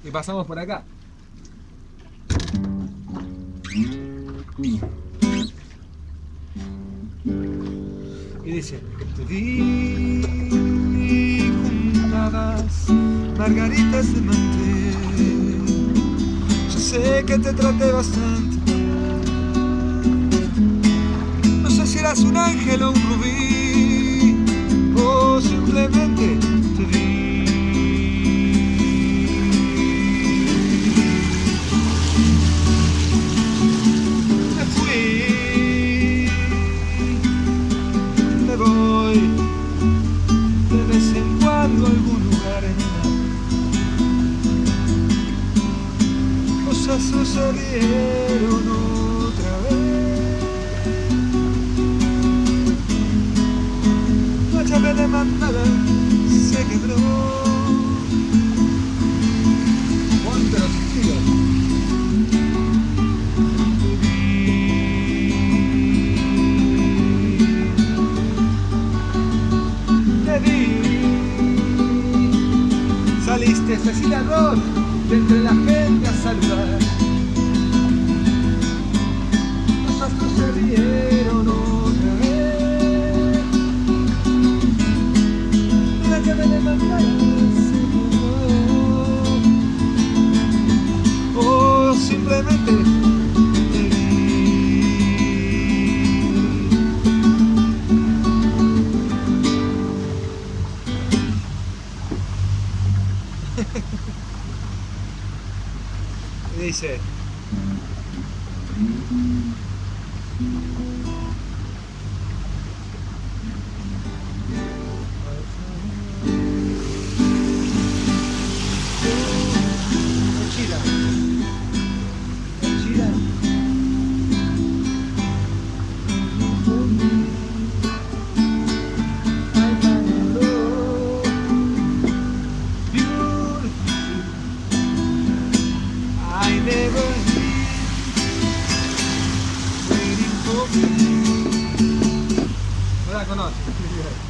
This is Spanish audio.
Y pasamos por acá. Y dice: te di juntadas margaritas de mantel. Yo sé que te traté bastante. No sé si eras un ángel o un rubí, o simplemente te di. Me fui, me voy de vez en cuando a algún lugar en el mar. Cosas sucedieron otra vez. La llave de mandala se quebró. Ponte los estilos. Te di. Saliste Cecilia Roth de entre la gente a saludar. Cosas sucedieron otra vez. La llave de mandala se quebró. O simplemente te di. Y dice: mochila, mochila. I never waiting for me. No la conoces.